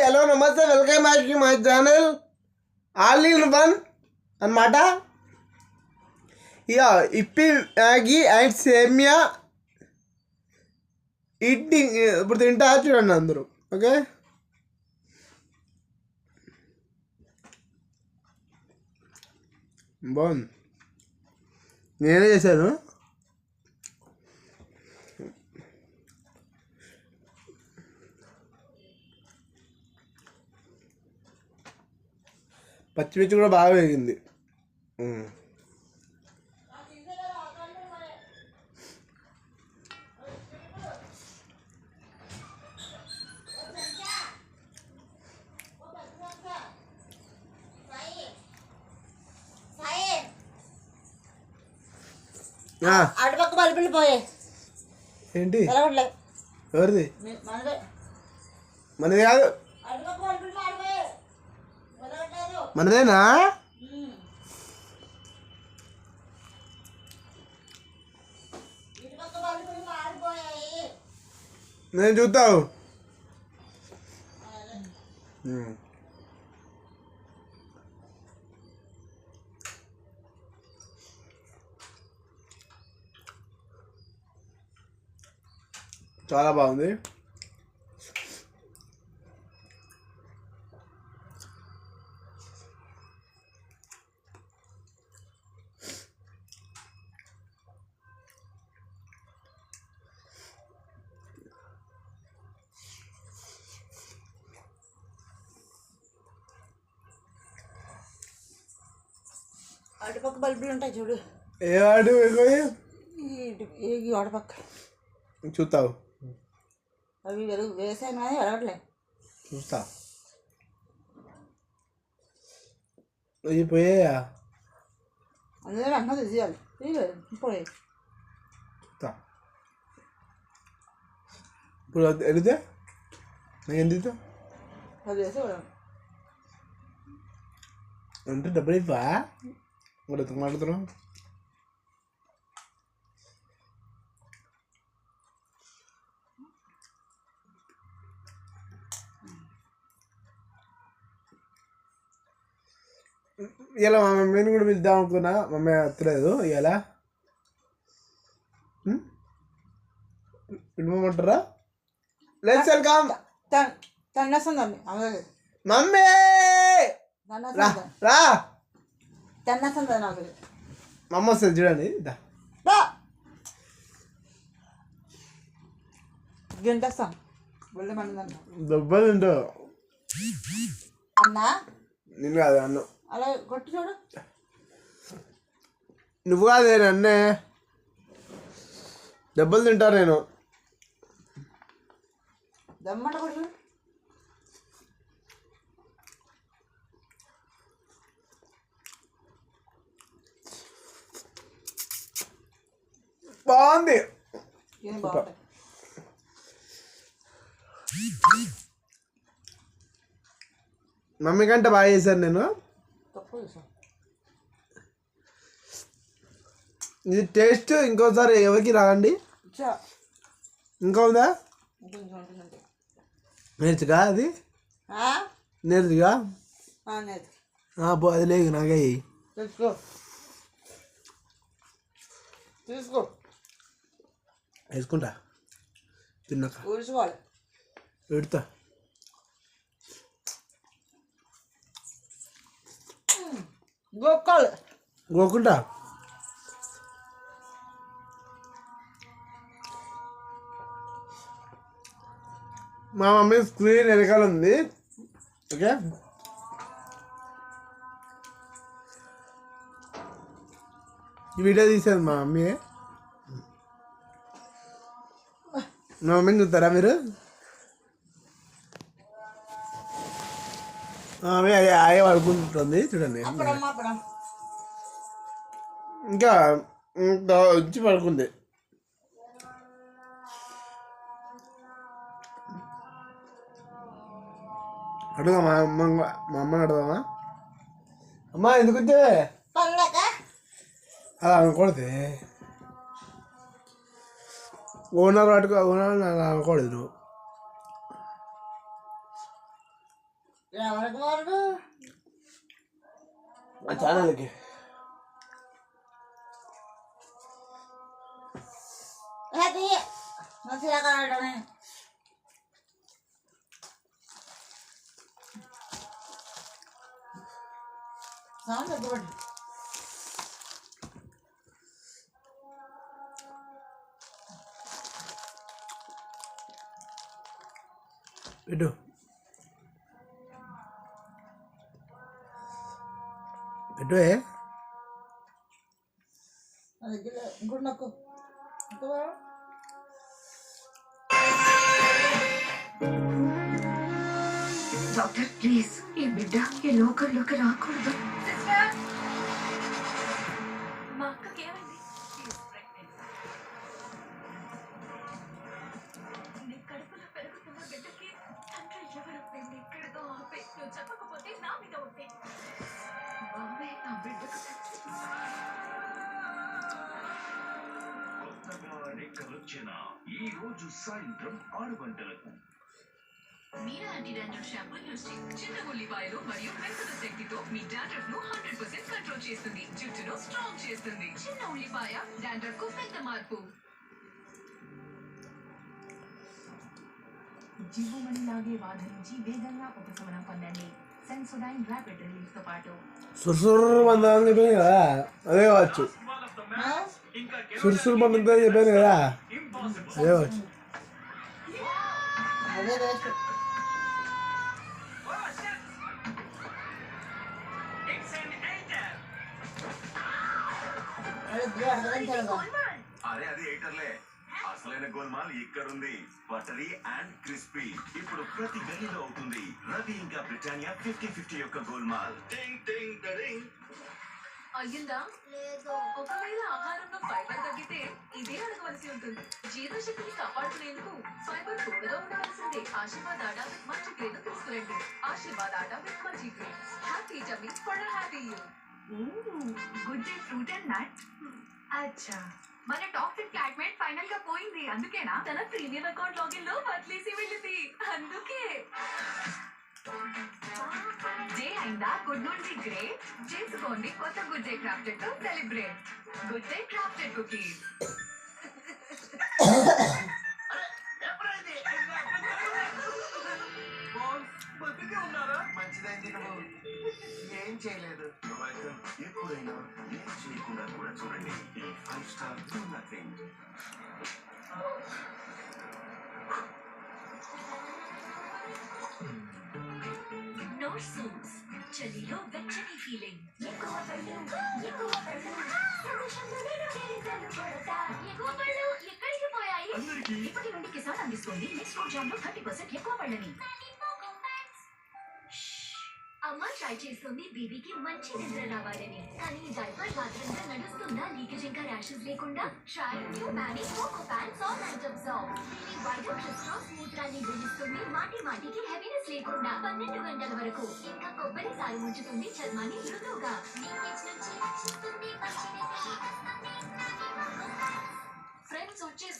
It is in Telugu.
హలో నమస్తే, welcome back to my channel all in one అన్నమాట. ఇక ఇప్పి మ్యాగీ అండ్ సేమియా ఈటింగ్ ఇప్పుడు తింటా చూడండి అందరూ. ఓకే, బాగుంది, నేనే చేశాను. పచ్చిమిర్చి కూడా బాగా వేగింది. అటుపక్క బల్బులు పోయే ఏంటి? ఎవరిది? మనది కాదు, మనదేనా? నేను చూస్తావు. చాలా బాగుంది. అటుపక్క బల్బులు ఉంటాయి చూడు. ఏ వాడు అటుపక్క చూస్తావు? అవి వేసాను కానీ వెలగట్లే. చూస్తా. అవి పోయాయా? అందులో అన్న తీసేయాలి. పోయే చూస్తా. ఇప్పుడు వెళితే నాకు ఎంత ఇస్తా? అది వేసే అంటే డబ్బులు ఇవ్వా? మరి ఎందుకు మాట్లాడుతున్నావు? ఇలా మా మమ్మీని కూడా పిలుద్దాం అనుకున్నా, మమ్మీ వస్తలేదు. ఇలా పిలవమంటారా? లెట్స్ వెల్కమ్ తన్నస్తుంది మమ్మీ. రా, తన్నస్తుంది నాకు. మా అమ్మ వస్తుంది చూడండి. గంటేస్తాం బొల్లి మండిందన్న దెబ్బలు ఉంటావు అన్నా. నేను కాదు అన్ను, అలా కొట్టి చూడు. నువ్వు కాదే నన్నే దెబ్బలు తింటా నేను. దమ్మంట కొట్టి చూడు. బాగుంది. ఏం బాగుంటాయి. మమ్మీ కంటే బాగా చేశాను నేను. తక్కువ చేసాను ఇది టేస్ట్ ఇంకోసారి ఎవరికి రాదండి. ఇంకా ఉందా? నేర్చుగా అది నేర్చుగా అది లేదు నాకే. తీసుకో తీసుకో వేసుకుంటా తిన్నాక ఊడ్చుకోవాలి. పెడతా. గోక్కాలి గోకుంటా. మా మమ్మీ స్క్రీన్ వెనకాల ఉంది. ఓకే, ఈ వీడియో తీసేది మా మమ్మీ. మా మమ్మీని చూస్తారా మీరు? ఆమె ఆయే పడుకుంటుంది చూడండి. ఇంకా ఇంకా వచ్చి పడుకుంది. అడుగుదా మా అమ్మని అడుగుదామా? అమ్మా ఎందుకు వచ్చావే? అలా అనకూడదు. ఓనర్ అటుకు ఓనర్ అనకూడదు నువ్వు. ఎవరికి వరకు మా ఛానల్కి అది మంచిగా కాడమే సౌండ్ గుడ్ పెట్టు పెట్టు అది గుడ్ నక్కు డాక్టర్ ప్లీజ్ ఈ బిడ్డ ఈ లోకల్లోకి రాకూడదు. మా అక్కకి ఏమైంది? నీ కడుపులో పెరుగుతున్న బిడ్డకి తండ్రి ఎవరు? నేను ఇక్కడితో ఆపే, నువ్వు చెప్పకపోతే నా మీద ఉంటే బాబే నా బిడ్డకు కొత్తగా ఎక్కడొచ్చిన ఈ రోజు సాయంత్రం 6 గంటలకు మీరా యాంటీ డాండ్రఫ్ షాంపూ యూస్ చేయండి. చిన్న ఉల్లిపాయలు మరియు పెరుగుల శక్తితో మీ డాండ్రఫ్ ను 100% కంట్రోల్ చేస్తుంది, జుట్టును స్ట్రాంగ్ చేస్తుంది. చిన్న ఉల్లిపాయ డాండ్రఫ్ కు పెద్ద మార్పు. జీవమణిలాగే బాధ నుంచి వేగంగా ఉపశమనం పొందండి. సెన్సోడైన్ ర్యాపిడ్ రిలీఫ్ తో పాటు సుర్సుర్ మంద అని చెప్పాను కదా, అదే కావచ్చు. సుర్సుర్ మంద చెప్పాను కదా, అదే కావచ్చు. అదే వేస్ట్ అరే అది ఎయిటర్లే. అసలైన గోల్మాల్ ఇక్కడుంది. బటరీ అండ్ క్రిస్పీ ఇప్పుడు ప్రతి గల్లీలో అవుతుంది. రవి ఇంకా బ్రిటానియా 50-50 యొక్క గోల్మాల్. టింగ్ టింగ్ డరింగ్. అయ్యిందా? ఒకవేళ ఆహారంలో ఫైబర్ తగ్గితే ఇదే అడగవలసి ఉంటుంది. జీర్ణశక్తిని కాపాడుకునేందుకు ఫైబర్ తోడుగా ఉండవలసిందే. ఆశీర్వాద్ ఆటా విత్ మల్టీగ్రెయిన్ తీసుకురండి. Aashirvaad atta with multigrain. Happy tummy for happy you. Good day fruit and nut. అచ్చా, మన టాక్సిక్ ఫ్లాట్మేట్ ఫైనల్ గా పోయింది. అందుకేనా తన ప్రీమియం అకౌంట్ లాగిన్ లో వదిలేసి వెళ్ళింది. అందుకే డే అయిందా? గుడ్ నుండి గ్రేట్ చేసుకోండి కొత్త గుడ్ డే క్రాఫ్టెడ్ తో celebrate. Good day crafted cookies. మంచిదైంది, ఏం చేయలేదు. ఎప్పుడైనా ఏం చేయకుండా కూడా చూడండి ఈ 5 స్టార్ నథింగ్. నో సూట్స్ చలిలో వెచ్చని ఫీలింగ్. ఎక్కువ పళ్ళు ఎక్కడికి పోయాయి? ఇప్పటి నుండి కిసాన్ అందిస్తుంది నెక్స్ట్ ఫుడ్ జామ్ లో 30% ఎక్కువ పళ్ళని. అమ్మ ట్రై చేస్తుంది బేబీకి మంచి నిద్ర రావాలని. కానీ డైపర్ భద్రంగా నడుస్తుందా? లీకేజ్ ఇంకా ర్యాషెస్ లేకుండా? Try new Mamy Poko pants salt and absorb. దీని వైడర్ క్రిస్టల్స్ మూత్రాన్ని బిగిస్తుంది, మాటికి హెవీనెస్ లేకుండా 12 గంటల వరకు. ఇంకా కొబ్బరి సారు ముంచుతుంది చర్మాన్ని మృదువుగా. లీకేజ్ నుంచి రక్షిస్తుంది, మంచి నిద్ర. ఫ్రెండ్స్ వచ్చేసారు.